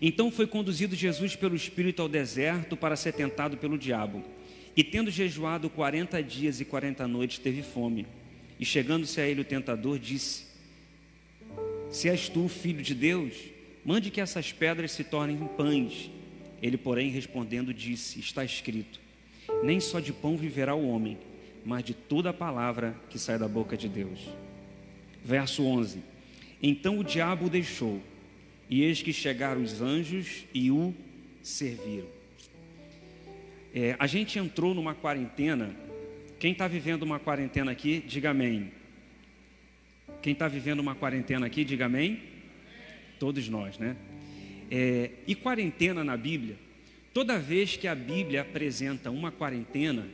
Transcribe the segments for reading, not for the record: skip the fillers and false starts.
Então foi conduzido Jesus pelo Espírito ao deserto para ser tentado pelo diabo. E tendo jejuado 40 dias e 40 noites, teve fome. E chegando-se a ele o tentador, disse: se és tu, filho de Deus, mande que essas pedras se tornem pães. Ele, porém, respondendo, disse: está escrito, nem só de pão viverá o homem, mas de toda a palavra que sai da boca de Deus. Verso 11. Então o diabo o deixou, e eis que chegaram os anjos e o serviram. A gente entrou numa quarentena. Quem está vivendo uma quarentena aqui, diga amém. Quem está vivendo uma quarentena aqui, diga amém. Todos nós, né? E quarentena na Bíblia, toda vez que a Bíblia apresenta uma quarentena,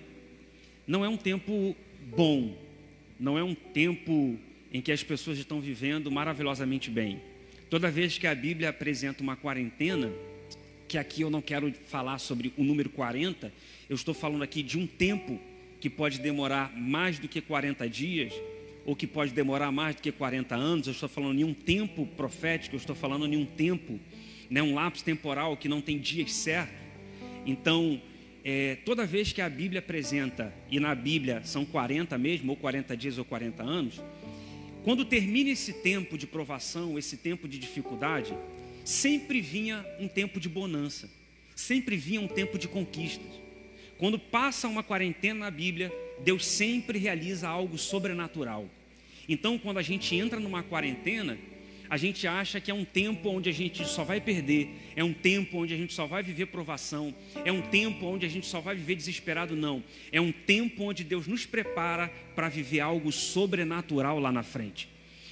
não é um tempo bom, não é um tempo em que as pessoas estão vivendo maravilhosamente bem. Toda vez que a Bíblia apresenta uma quarentena, que aqui eu não quero falar sobre o número 40, eu estou falando aqui de um tempo que pode demorar mais do que 40 dias, ou que pode demorar mais do que 40 anos. Eu estou falando em um tempo profético, eu estou falando em um tempo, né, um lapso temporal que não tem dias certos. Então, toda vez que a Bíblia apresenta, e na Bíblia são 40 mesmo, ou 40 dias ou 40 anos, quando termina esse tempo de provação, esse tempo de dificuldade, sempre vinha um tempo de bonança, sempre vinha um tempo de conquistas. Quando passa uma quarentena na Bíblia, Deus sempre realiza algo sobrenatural. Então, quando a gente entra numa quarentena, a gente acha que é um tempo onde a gente só vai perder, é um tempo onde a gente só vai viver provação, é um tempo onde a gente só vai viver desesperado. Não, é um tempo onde Deus nos prepara para viver algo sobrenatural lá na frente.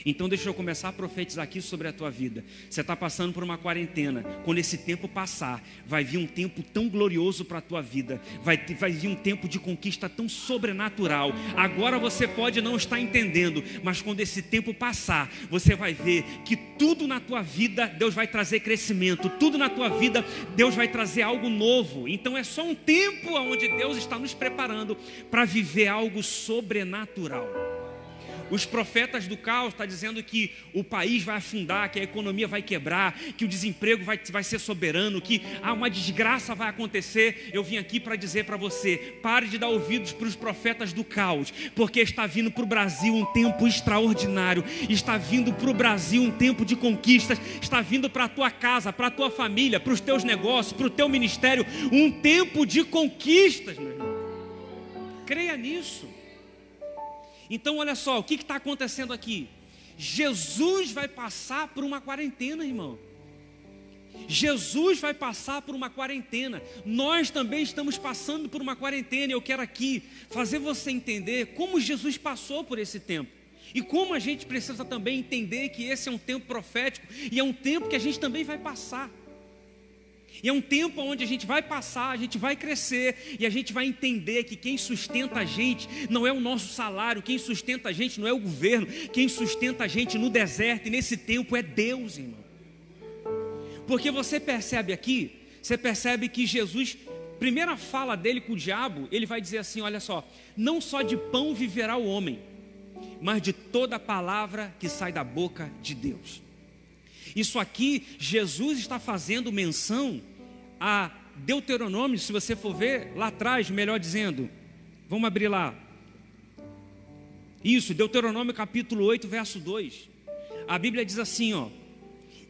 Então deixa eu começar a profetizar aqui sobre a tua vida. Você está passando por uma quarentena. Quando esse tempo passar, vai vir um tempo tão glorioso para a tua vida. Vai vir um tempo de conquista tão sobrenatural. Agora você pode não estar entendendo, mas quando esse tempo passar, você vai ver que tudo na tua vida Deus vai trazer crescimento. Tudo na tua vida Deus vai trazer algo novo. Então é só um tempo onde Deus está nos preparando para viver algo sobrenatural. Os profetas do caos estão dizendo que o país vai afundar, que a economia vai quebrar, que o desemprego vai ser soberano, que uma desgraça vai acontecer. Eu vim aqui para dizer para você: pare de dar ouvidos para os profetas do caos, porque está vindo para o Brasil um tempo extraordinário, está vindo para o Brasil um tempo de conquistas, está vindo para a tua casa, para a tua família, para os teus negócios, para o teu ministério, um tempo de conquistas, meu irmão. Creia nisso. Então olha só, o que está acontecendo aqui? Jesus vai passar por uma quarentena, irmão. Jesus vai passar por uma quarentena. Nós também estamos passando por uma quarentena. Eu quero aqui fazer você entender como Jesus passou por esse tempo. E como a gente precisa também entender que esse é um tempo profético. E é um tempo que a gente também vai passar. E é um tempo onde a gente vai passar, a gente vai crescer e a gente vai entender que quem sustenta a gente não é o nosso salário, quem sustenta a gente não é o governo, quem sustenta a gente no deserto e nesse tempo é Deus, irmão. Porque você percebe aqui, você percebe que Jesus, primeira fala dele com o diabo, ele vai dizer assim: olha só, não só de pão viverá o homem, mas de toda a palavra que sai da boca de Deus. Isso aqui, Jesus está fazendo menção a Deuteronômio, se você for ver lá atrás, melhor dizendo, vamos abrir lá. Isso, Deuteronômio capítulo 8, verso 2. A Bíblia diz assim, ó: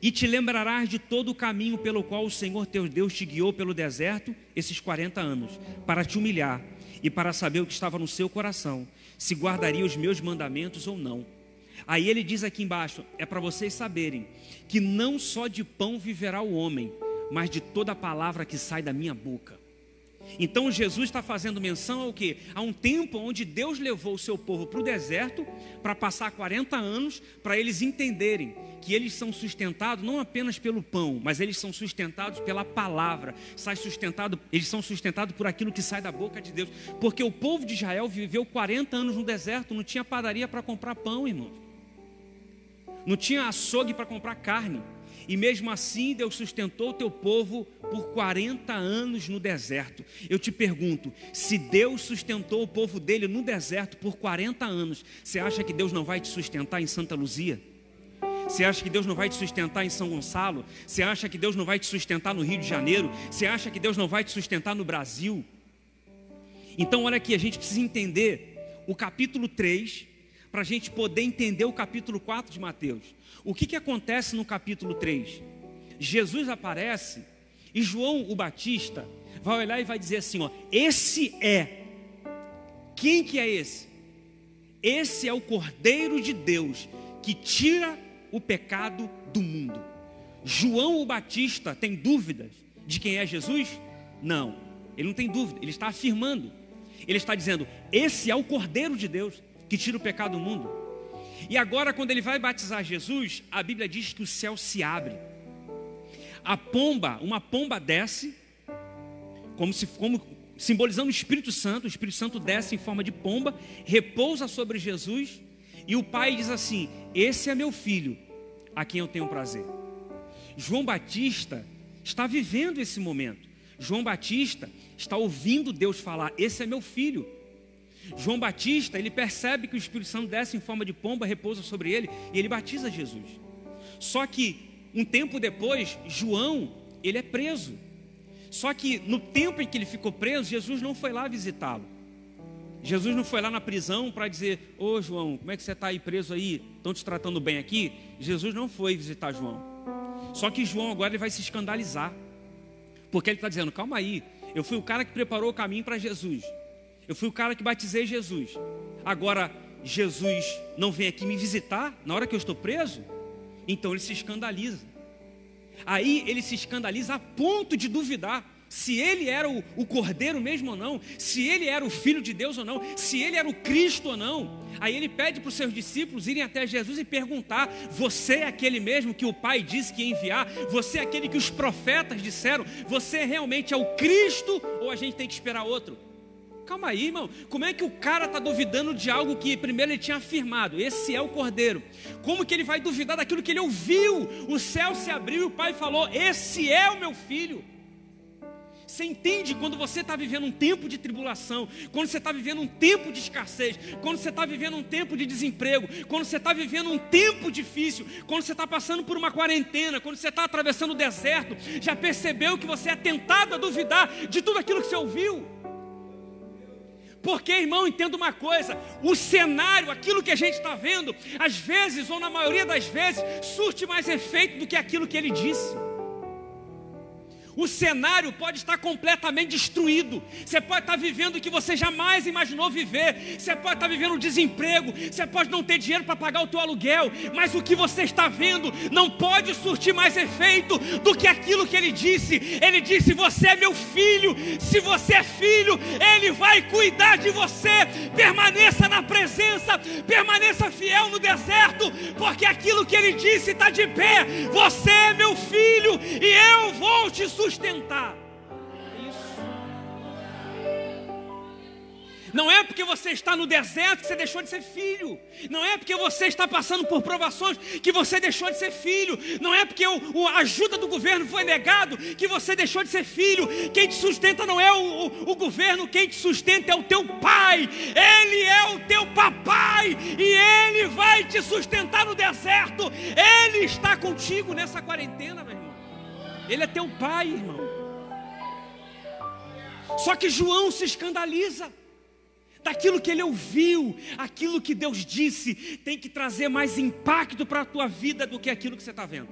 e te lembrarás de todo o caminho pelo qual o Senhor teu Deus te guiou pelo deserto esses 40 anos, para te humilhar e para saber o que estava no seu coração, se guardaria os meus mandamentos ou não. Aí ele diz aqui embaixo, é para vocês saberem que não só de pão viverá o homem, mas de toda a palavra que sai da minha boca. Então Jesus está fazendo menção ao quê? A um tempo onde Deus levou o seu povo para o deserto, para passar 40 anos, para eles entenderem que eles são sustentados não apenas pelo pão, mas eles são sustentados pela palavra, eles são sustentados por aquilo que sai da boca de Deus. Porque o povo de Israel viveu 40 anos no deserto, não tinha padaria para comprar pão, irmão. Não tinha açougue para comprar carne. E mesmo assim Deus sustentou o teu povo por 40 anos no deserto. Eu te pergunto, se Deus sustentou o povo dele no deserto por 40 anos, você acha que Deus não vai te sustentar em Santa Luzia? Você acha que Deus não vai te sustentar em São Gonçalo? Você acha que Deus não vai te sustentar no Rio de Janeiro? Você acha que Deus não vai te sustentar no Brasil? Então olha aqui, a gente precisa entender o capítulo 3 para a gente poder entender o capítulo 4 de Mateus. O que acontece no capítulo 3? Jesus aparece e João o Batista vai olhar e vai dizer assim, ó, esse é. Quem que é esse? Esse é o Cordeiro de Deus que tira o pecado do mundo. João o Batista tem dúvidas de quem é Jesus? Não, ele não tem dúvida, ele está afirmando. Ele está dizendo, esse é o Cordeiro de Deus que tira o pecado do mundo. E agora quando ele vai batizar Jesus, a Bíblia diz que o céu se abre. Uma pomba desce, como simbolizando o Espírito Santo desce em forma de pomba, repousa sobre Jesus, e o Pai diz assim, esse é meu filho, a quem eu tenho prazer. João Batista está vivendo esse momento. João Batista está ouvindo Deus falar, esse é meu filho. João Batista, ele percebe que o Espírito Santo desce em forma de pomba, repousa sobre ele, e ele batiza Jesus. Só que, um tempo depois, João, ele é preso. Só que, no tempo em que ele ficou preso, Jesus não foi lá visitá-lo. Jesus não foi lá na prisão para dizer, ô João, como é que você está aí preso aí? Estão te tratando bem aqui? Jesus não foi visitar João. Só que João agora ele vai se escandalizar. Porque ele está dizendo, calma aí, eu fui o cara que preparou o caminho para Jesus. Eu fui o cara que batizei Jesus. Agora, Jesus não vem aqui me visitar na hora que eu estou preso? Então ele se escandaliza. Aí ele se escandaliza a ponto de duvidar se ele era o Cordeiro mesmo ou não, se ele era o Filho de Deus ou não, se ele era o Cristo ou não. Aí ele pede para os seus discípulos irem até Jesus e perguntar, você é aquele mesmo que o Pai disse que ia enviar? Você é aquele que os profetas disseram? Você realmente é o Cristo ou a gente tem que esperar outro? Calma aí, irmão, como é que o cara está duvidando de algo que primeiro ele tinha afirmado, esse é o Cordeiro? Como que ele vai duvidar daquilo que ele ouviu? O céu se abriu e o Pai falou, esse é o meu filho. Você entende quando você está vivendo um tempo de tribulação, quando você está vivendo um tempo de escassez, quando você está vivendo um tempo de desemprego, quando você está vivendo um tempo difícil, quando você está passando por uma quarentena, quando você está atravessando o deserto, já percebeu que você é tentado a duvidar de tudo aquilo que você ouviu? Porque, irmão, entenda uma coisa, o cenário, aquilo que a gente está vendo, às vezes, ou na maioria das vezes, surte mais efeito do que aquilo que ele disse. O cenário pode estar completamente destruído. Você pode estar vivendo o que você jamais imaginou viver. Você pode estar vivendo um desemprego. Você pode não ter dinheiro para pagar o teu aluguel. Mas o que você está vendo não pode surtir mais efeito do que aquilo que ele disse. Ele disse, você é meu filho. Se você é filho, ele vai cuidar de você. Permaneça na presença. Permaneça fiel no deserto. Porque aquilo que ele disse está de pé. Você é meu filho e eu vou te sustentar. Isso. Não é porque você está no deserto que você deixou de ser filho. Não é porque você está passando por provações que você deixou de ser filho. Não é porque a ajuda do governo foi negado que você deixou de ser filho. Quem te sustenta não é o governo, quem te sustenta é o teu pai. Ele é o teu papai e ele vai te sustentar no deserto. Ele está contigo nessa quarentena, meu irmão. Ele é teu pai, irmão. Só que João se escandaliza daquilo que ele ouviu. Aquilo que Deus disse tem que trazer mais impacto para a tua vida do que aquilo que você está vendo.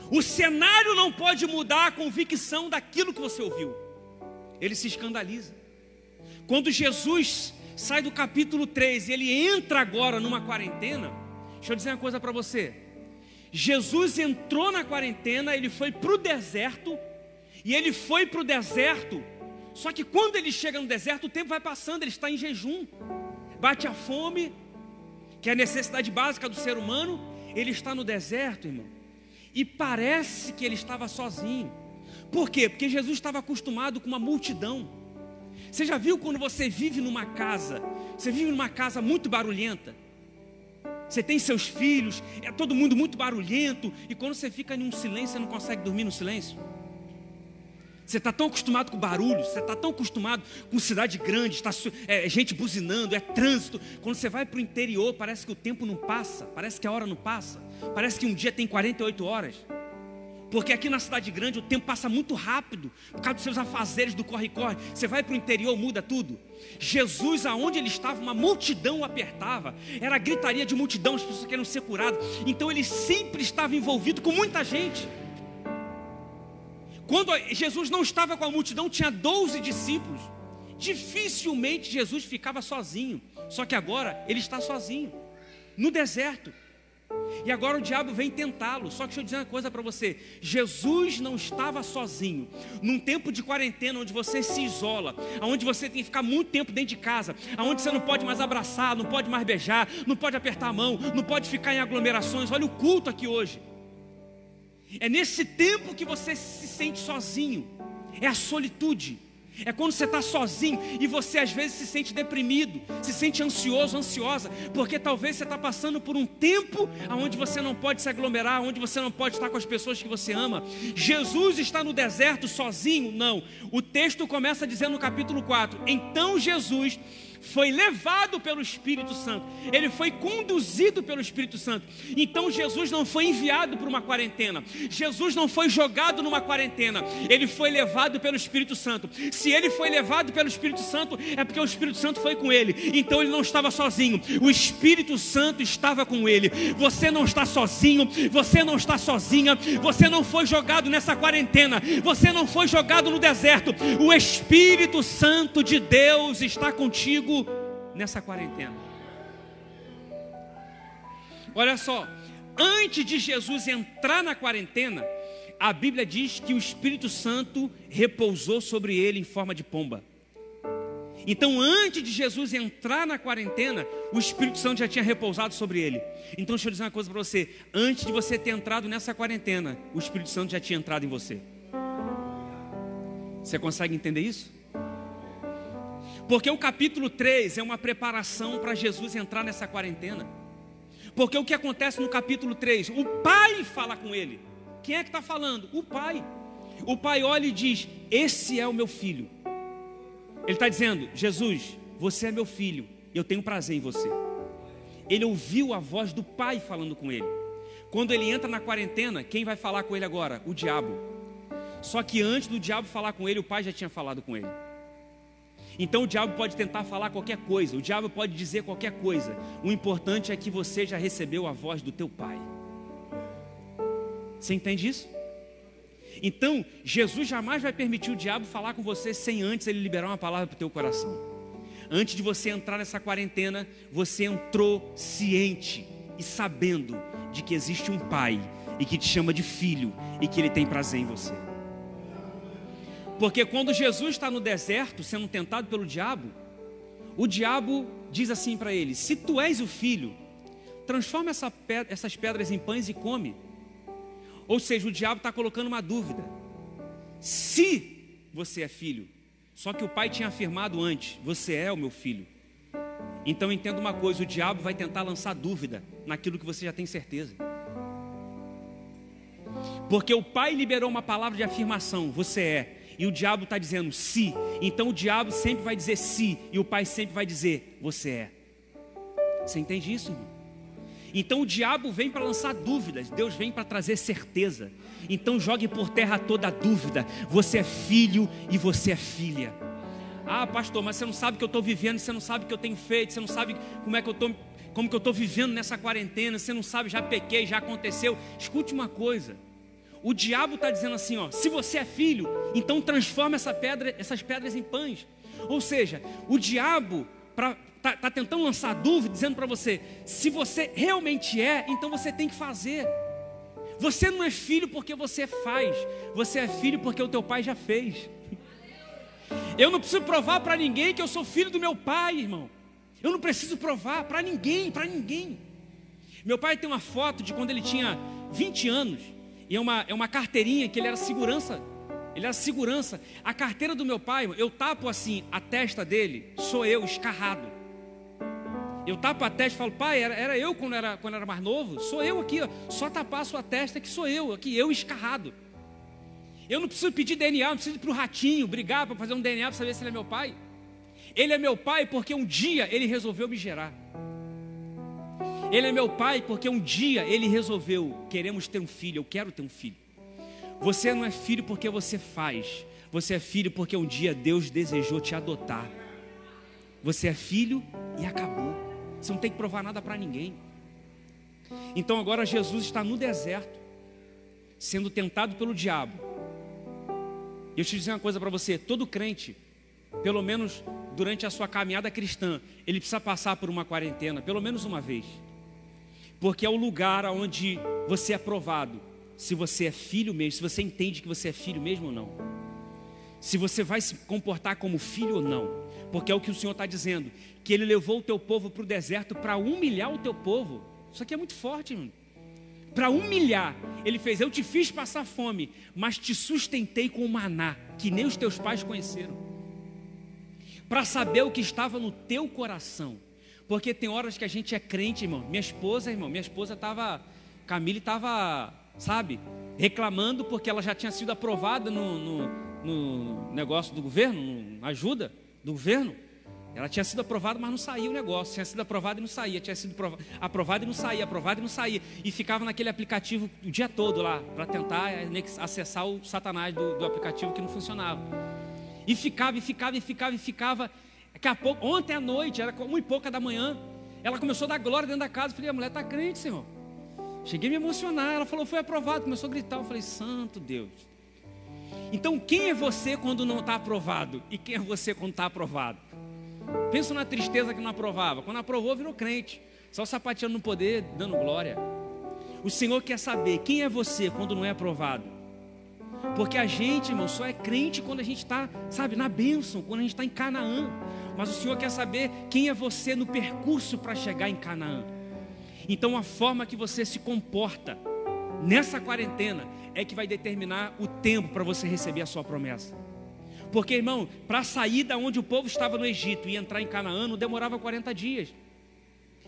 O cenário não pode mudar a convicção daquilo que você ouviu. Ele se escandaliza. Quando Jesus sai do capítulo 3 e ele entra agora numa quarentena, deixa eu dizer uma coisa para você. Jesus entrou na quarentena, ele foi para o deserto, e ele foi para o deserto, só que quando ele chega no deserto, o tempo vai passando, ele está em jejum, bate a fome, que é a necessidade básica do ser humano, ele está no deserto, irmão, e parece que ele estava sozinho. Por quê? Porque Jesus estava acostumado com uma multidão. Você já viu quando você vive numa casa, você vive numa casa muito barulhenta? Você tem seus filhos, é todo mundo muito barulhento, e quando você fica em um silêncio, você não consegue dormir no silêncio? Você está tão acostumado com barulho, você está tão acostumado com cidade grande, gente buzinando, é trânsito. Quando você vai para o interior, parece que o tempo não passa, parece que a hora não passa, parece que um dia tem 48 horas. Porque aqui na cidade grande o tempo passa muito rápido, por causa dos seus afazeres do corre-corre. Você vai para o interior, muda tudo. Jesus, aonde ele estava, uma multidão o apertava, era a gritaria de multidão, as pessoas querendo ser curadas. Então ele sempre estava envolvido com muita gente. Quando Jesus não estava com a multidão, tinha 12 discípulos. Dificilmente Jesus ficava sozinho. Só que agora ele está sozinho, no deserto. E agora o diabo vem tentá-lo. Só que deixa eu dizer uma coisa para você: Jesus não estava sozinho. Num tempo de quarentena, onde você se isola, onde você tem que ficar muito tempo dentro de casa, onde você não pode mais abraçar, não pode mais beijar, não pode apertar a mão, não pode ficar em aglomerações. Olha o culto aqui hoje. É nesse tempo que você se sente sozinho. É a solitude. É quando você está sozinho e você às vezes se sente deprimido, se sente ansioso, ansiosa, porque talvez você está passando por um tempo onde você não pode se aglomerar, onde você não pode estar com as pessoas que você ama. Jesus está no deserto sozinho? Não. O texto começa dizendo no capítulo 4: então Jesus foi levado pelo Espírito Santo, ele foi conduzido pelo Espírito Santo. Então Jesus não foi enviado para uma quarentena, Jesus não foi jogado numa quarentena, ele foi levado pelo Espírito Santo. Se ele foi levado pelo Espírito Santo, é porque o Espírito Santo foi com ele. Então ele não estava sozinho, o Espírito Santo estava com ele. Você não está sozinho, você não está sozinha, você não foi jogado nessa quarentena, você não foi jogado no deserto. O Espírito Santo de Deus está contigo nessa quarentena. Olha só, antes de Jesus entrar na quarentena, a Bíblia diz que o Espírito Santo repousou sobre ele em forma de pomba. Então, antes de Jesus entrar na quarentena, o Espírito Santo já tinha repousado sobre ele. Então, deixa eu dizer uma coisa para você: antes de você ter entrado nessa quarentena, o Espírito Santo já tinha entrado em você. Você consegue entender isso? Porque o capítulo 3 é uma preparação para Jesus entrar nessa quarentena. Porque o que acontece no capítulo 3? O Pai fala com ele. Quem é que está falando? O Pai. O Pai olha e diz: esse é o meu filho. Ele está dizendo: Jesus, você é meu filho, eu tenho prazer em você. Ele ouviu a voz do Pai falando com ele. Quando ele entra na quarentena, quem vai falar com ele agora? O diabo. Só que antes do diabo falar com ele, o Pai já tinha falado com ele. Então o diabo pode tentar falar qualquer coisa, o diabo pode dizer qualquer coisa. O importante é que você já recebeu a voz do teu Pai. Você entende isso? Então Jesus jamais vai permitir o diabo falar com você sem antes ele liberar uma palavra para o teu coração. Antes de você entrar nessa quarentena, você entrou ciente e sabendo de que existe um Pai e que te chama de filho e que ele tem prazer em você. Porque quando Jesus está no deserto, sendo tentado pelo diabo, o diabo diz assim para ele: se tu és o filho, transforma essas pedras em pães e come. Ou seja, o diabo está colocando uma dúvida: se você é filho. Só que o pai tinha afirmado antes: você é o meu filho. Então entenda uma coisa: o diabo vai tentar lançar dúvida naquilo que você já tem certeza. Porque o pai liberou uma palavra de afirmação: você é. E o diabo está dizendo se. Então o diabo sempre vai dizer se, e o pai sempre vai dizer você é. Você entende isso, irmão? Então o diabo vem para lançar dúvidas, Deus vem para trazer certeza. Então jogue por terra toda a dúvida: você é filho e você é filha. Ah, pastor, mas você não sabe o que eu estou vivendo, você não sabe o que eu tenho feito, você não sabe como que eu estou vivendo nessa quarentena, você não sabe, já pequei, já aconteceu. Escute uma coisa: o diabo está dizendo assim, ó: se você é filho, então transforma essas pedras em pães. Ou seja, o diabo está tentando lançar dúvida, dizendo para você: se você realmente é, então você tem que fazer. Você não é filho porque você faz, você é filho porque o teu pai já fez. Eu não preciso provar para ninguém que eu sou filho do meu pai, irmão. Eu não preciso provar para ninguém, para ninguém. Meu pai tem uma foto de quando ele tinha 20 anos. E é uma carteirinha que ele era segurança. Ele era segurança. A carteira do meu pai, eu tapo assim a testa dele, sou eu, escarrado. Eu tapo a testa e falo: pai, era eu quando era mais novo. Sou eu aqui, ó. Só tapar a sua testa que sou eu aqui, eu escarrado. Eu não preciso pedir DNA, não preciso ir para o ratinho brigar para fazer um DNA para saber se ele é meu pai. Ele é meu pai porque um dia ele resolveu me gerar. Ele é meu pai porque um dia ele resolveu, queremos ter um filho, eu quero ter um filho. Você não é filho porque você faz. Você é filho porque um dia Deus desejou te adotar. Você é filho e acabou. Você não tem que provar nada para ninguém. Então agora Jesus está no deserto, sendo tentado pelo diabo. E eu te dizer uma coisa para você: todo crente, pelo menos durante a sua caminhada cristã, ele precisa passar por uma quarentena, pelo menos uma vez. Porque é o lugar onde você é provado, se você é filho mesmo, se você entende que você é filho mesmo ou não. Se você vai se comportar como filho ou não. Porque é o que o Senhor está dizendo, que Ele levou o teu povo para o deserto para humilhar o teu povo. Isso aqui é muito forte, irmão. Para humilhar, Ele fez: eu te fiz passar fome, mas te sustentei com o maná, que nem os teus pais conheceram. Para saber o que estava no teu coração. Porque tem horas que a gente é crente, irmão. Minha esposa estava, Camille estava, sabe, reclamando porque ela já tinha sido aprovada no negócio do governo, na ajuda do governo. Ela tinha sido aprovada, mas não saía o negócio. Tinha sido aprovada e não saía. Tinha sido aprovada e não saía. Aprovada e não saía. E ficava naquele aplicativo o dia todo lá, para tentar acessar o satanás do aplicativo que não funcionava. E ficava. Daqui a pouco, ontem à noite, era 1h pouca da manhã, ela começou a dar glória dentro da casa. Eu falei: a mulher está crente, Senhor. Cheguei a me emocionar. Ela falou: foi aprovado. Começou a gritar. Eu falei: santo Deus. Então quem é você quando não está aprovado? E quem é você quando está aprovado? Pensa na tristeza que não aprovava. Quando aprovou, virou crente, só sapateando no poder, dando glória. O Senhor quer saber quem é você quando não é aprovado. Porque a gente, irmão, só é crente quando a gente está, sabe, na bênção, quando a gente está em Canaã. Mas o Senhor quer saber quem é você no percurso para chegar em Canaã. Então a forma que você se comporta nessa quarentena é que vai determinar o tempo para você receber a sua promessa. Porque, irmão, para sair da onde o povo estava no Egito e entrar em Canaã, não demorava 40 dias.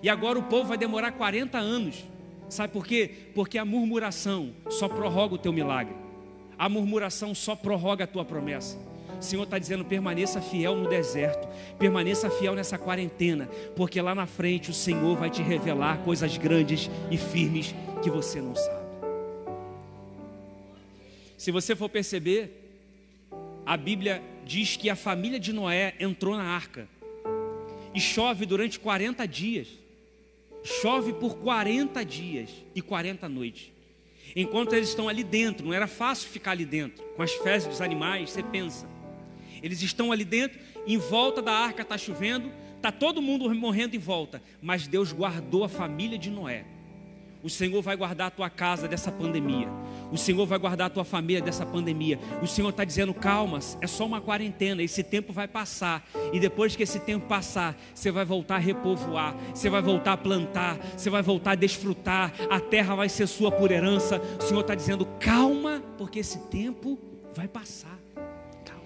E agora o povo vai demorar 40 anos. Sabe por quê? Porque a murmuração só prorroga o teu milagre. A murmuração só prorroga a tua promessa. O Senhor está dizendo: permaneça fiel no deserto, permaneça fiel nessa quarentena, porque lá na frente o Senhor vai te revelar coisas grandes e firmes que você não sabe. Se você for perceber, a Bíblia diz que a família de Noé entrou na arca. E chove durante 40 dias. Chove por 40 dias e 40 noites. Enquanto eles estão ali dentro, não era fácil ficar ali dentro, com as fezes dos animais, você pensa. Eles estão ali dentro, em volta da arca está chovendo, está todo mundo morrendo em volta. Mas Deus guardou a família de Noé. O Senhor vai guardar a tua casa dessa pandemia. O Senhor vai guardar a tua família dessa pandemia. O Senhor está dizendo: calma, é só uma quarentena, esse tempo vai passar. E depois que esse tempo passar, você vai voltar a repovoar, você vai voltar a plantar, você vai voltar a desfrutar, a terra vai ser sua por herança. O Senhor está dizendo: calma, porque esse tempo vai passar. Calma.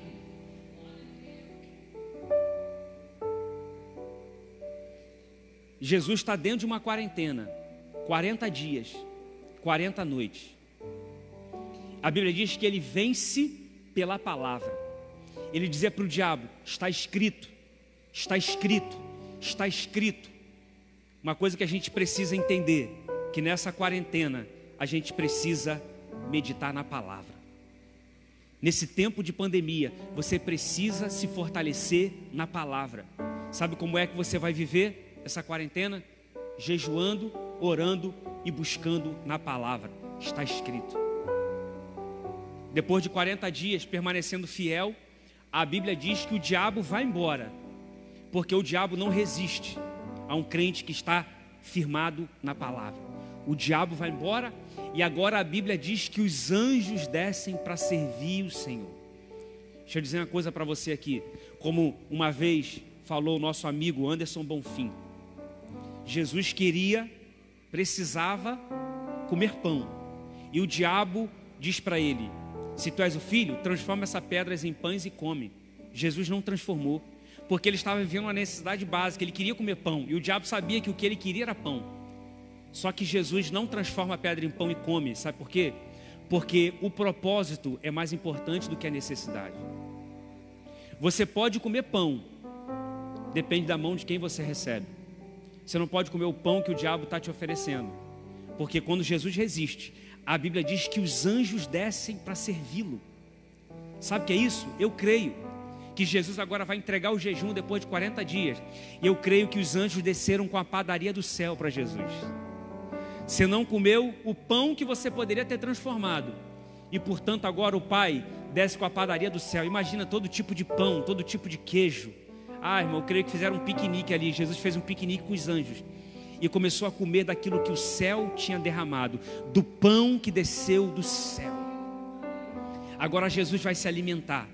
Jesus está dentro de uma quarentena, 40 dias, 40 noites. A Bíblia diz que ele vence pela palavra. Ele dizia para o diabo: está escrito, está escrito, está escrito. Uma coisa que a gente precisa entender, que nessa quarentena a gente precisa meditar na palavra. Nesse tempo de pandemia, você precisa se fortalecer na palavra. Sabe como é que você vai viver essa quarentena? Jejuando, orando e buscando na palavra. Está escrito. Depois de 40 dias permanecendo fiel, a Bíblia diz que o diabo vai embora, porque o diabo não resiste a um crente que está firmado na palavra. O diabo vai embora e agora a Bíblia diz que os anjos descem para servir o Senhor. Deixa eu dizer uma coisa para você aqui, como uma vez falou o nosso amigo Anderson Bonfim. Jesus precisava comer pão, e o diabo diz para ele: se tu és o filho, transforma essas pedras em pães e come. Jesus não transformou, porque ele estava vivendo uma necessidade básica. Ele queria comer pão, e o diabo sabia que o que ele queria era pão. Só que Jesus não transforma a pedra em pão e come. Sabe por quê? Porque o propósito é mais importante do que a necessidade. Você pode comer pão, depende da mão de quem você recebe. Você não pode comer o pão que o diabo está te oferecendo, porque quando Jesus resiste, a Bíblia diz que os anjos descem para servi-lo. Sabe o que é isso? Eu creio que Jesus agora vai entregar o jejum depois de 40 dias. E eu creio que os anjos desceram com a padaria do céu para Jesus. Você não comeu o pão que você poderia ter transformado, e portanto agora o Pai desce com a padaria do céu. Imagina todo tipo de pão, todo tipo de queijo. Irmão, eu creio que fizeram um piquenique ali. Jesus fez um piquenique com os anjos e começou a comer daquilo que o céu tinha derramado, do pão que desceu do céu. Agora Jesus vai se alimentar.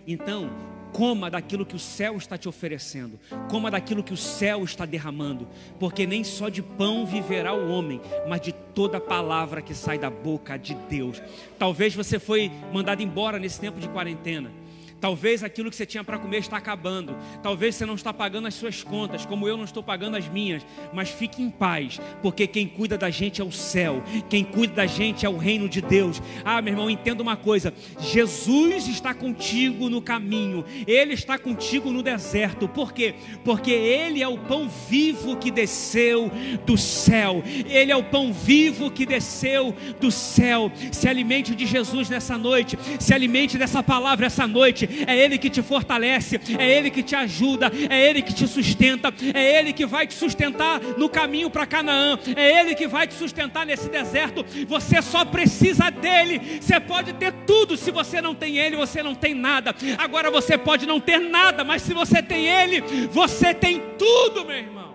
Então, coma daquilo que o céu está te oferecendo, coma daquilo que o céu está derramando, porque nem só de pão viverá o homem, mas de toda palavra que sai da boca de Deus. Talvez você foi mandado embora nesse tempo de quarentena. Talvez aquilo que você tinha para comer está acabando. Talvez você não está pagando as suas contas, como eu não estou pagando as minhas. Mas fique em paz, porque quem cuida da gente é o céu. Quem cuida da gente é o reino de Deus. Meu irmão, entenda uma coisa: Jesus está contigo no caminho. Ele está contigo no deserto. Por quê? Porque Ele é o pão vivo que desceu do céu. Ele é o pão vivo que desceu do céu. Se alimente de Jesus nessa noite. Se alimente dessa palavra essa noite. É Ele que te fortalece, é Ele que te ajuda, é Ele que te sustenta, é Ele que vai te sustentar no caminho para Canaã, é Ele que vai te sustentar nesse deserto. Você só precisa dEle. Você pode ter tudo, se você não tem Ele, você não tem nada. Agora você pode não ter nada, mas se você tem Ele, você tem tudo, meu irmão.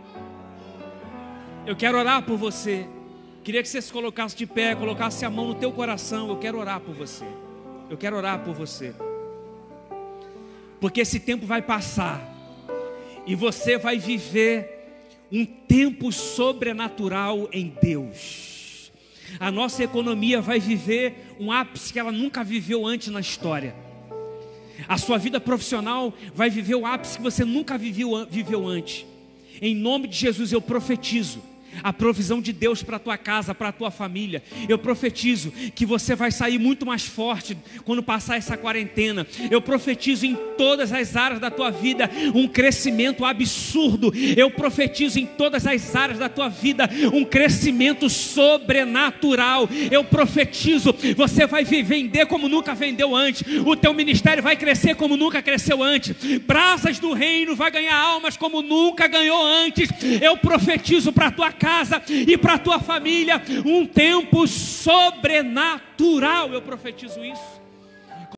Eu quero orar por você. Queria que você se colocasse de pé, colocasse a mão no teu coração. Eu quero orar por você. Eu quero orar por você. Porque esse tempo vai passar e você vai viver um tempo sobrenatural em Deus. A nossa economia vai viver um ápice que ela nunca viveu antes na história. A sua vida profissional vai viver o ápice que você nunca viveu antes. Em nome de Jesus eu profetizo a provisão de Deus para a tua casa, para a tua família. Eu profetizo que você vai sair muito mais forte quando passar essa quarentena. Eu profetizo em todas as áreas da tua vida um crescimento absurdo. Eu profetizo em todas as áreas da tua vida um crescimento sobrenatural. Eu profetizo, você vai vender como nunca vendeu antes. O teu ministério vai crescer como nunca cresceu antes. Brasas do reino vai ganhar almas como nunca ganhou antes. Eu profetizo para a tua casa e para a tua família um tempo sobrenatural. Eu profetizo isso.